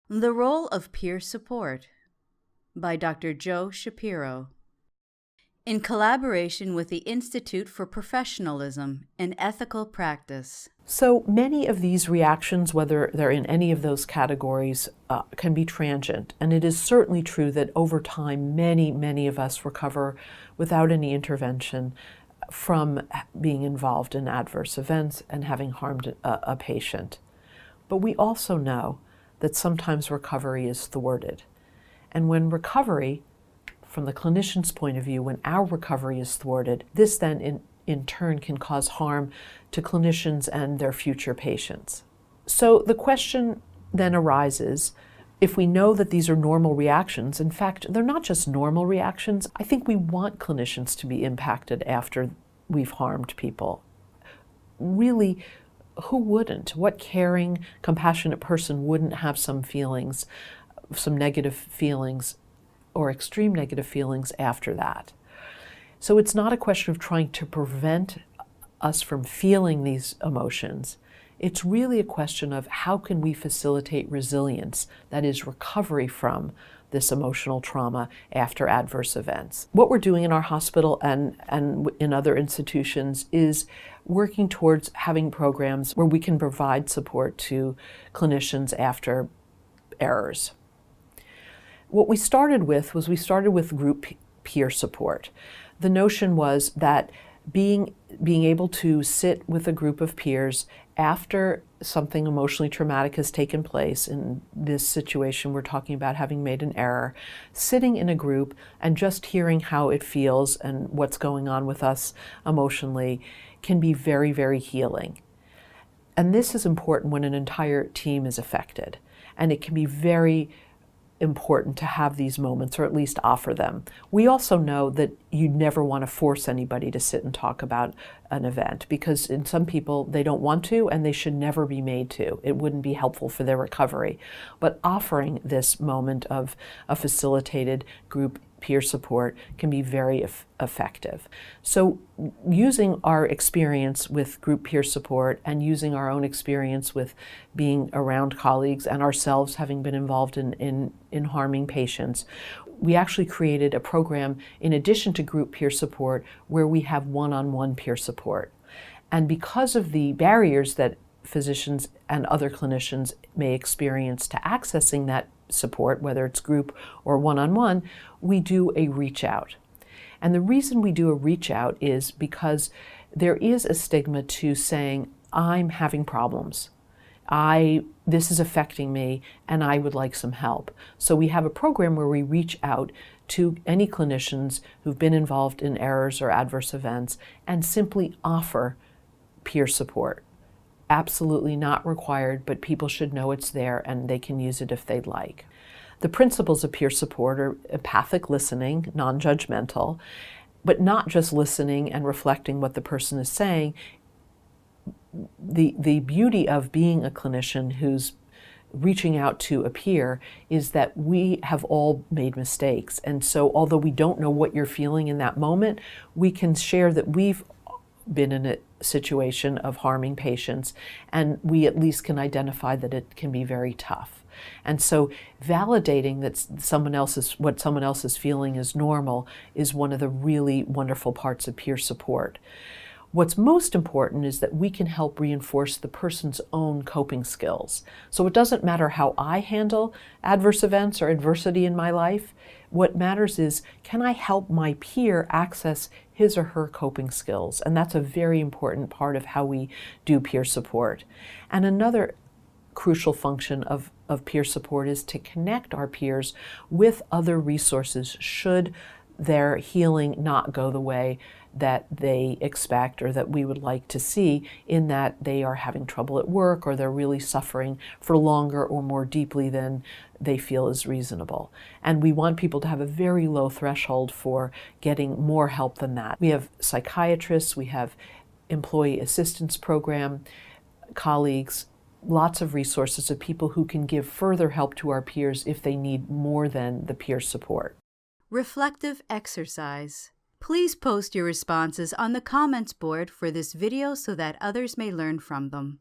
The Role of Peer Support by Dr. Joe Shapiro. In collaboration with the Institute for Professionalism and Ethical Practice. So many of these reactions, whether they're in any of those categories, can be transient. And it is certainly true that over time, many of us recover without any intervention from being involved in adverse events and having harmed a patient. But we also know that sometimes recovery is thwarted. And when recovery, from the clinician's point of view, when our recovery is thwarted, this then in turn can cause harm to clinicians and their future patients. So the question then arises, if we know that these are normal reactions, in fact, they're not just normal reactions. I think we want clinicians to be impacted after we've harmed people. Really, who wouldn't? What caring, compassionate person wouldn't have some feelings, some negative feelings or extreme negative feelings after that? So it's not a question of trying to prevent us from feeling these emotions. It's really a question of how can we facilitate resilience, that is, recovery from this emotional trauma after adverse events. What we're doing in our hospital and in other institutions is working towards having programs where we can provide support to clinicians after errors. What we started with group peer support. The notion was that being able to sit with a group of peers after something emotionally traumatic has taken place, in this situation we're talking about having made an error, sitting in a group and just hearing how it feels and what's going on with us emotionally can be very healing. And this is important when an entire team is affected, and it can be very important to have these moments, or at least offer them. We also know that you never want to force anybody to sit and talk about an event, because in some people they don't want to, and they should never be made to. It wouldn't be helpful for their recovery. But offering this moment of a facilitated group peer support can be very effective. So using our experience with group peer support and using our own experience with being around colleagues and ourselves having been involved in harming patients, we actually created a program in addition to group peer support where we have one-on-one peer support. And because of the barriers that physicians and other clinicians may experience to accessing that support, whether it's group or one-on-one, we do a reach out. And the reason we do a reach out is because there is a stigma to saying, I'm having problems. This is affecting me and I would like some help. So we have a program where we reach out to any clinicians who've been involved in errors or adverse events and simply offer peer support. Absolutely not required, but people should know it's there and they can use it if they'd like. The principles of peer support are empathic listening, non-judgmental, but not just listening and reflecting what the person is saying. The beauty of being a clinician who's reaching out to a peer is that we have all made mistakes. And so although we don't know what you're feeling in that moment, we can share that we've been in a situation of harming patients, and we at least can identify that it can be very tough. And so validating that what someone else is feeling is normal is one of the really wonderful parts of peer support. What's most important is that we can help reinforce the person's own coping skills. So it doesn't matter how I handle adverse events or adversity in my life. What matters is, can I help my peer access his or her coping skills? And that's a very important part of how we do peer support. And another crucial function of peer support is to connect our peers with other resources should their healing not go the way that they expect or that we would like to see, in that they are having trouble at work or they're really suffering for longer or more deeply than they feel is reasonable. And we want people to have a very low threshold for getting more help than that. We have psychiatrists, we have employee assistance program, colleagues, lots of resources of people who can give further help to our peers if they need more than the peer support. Reflective exercise. Please post your responses on the comments board for this video so that others may learn from them.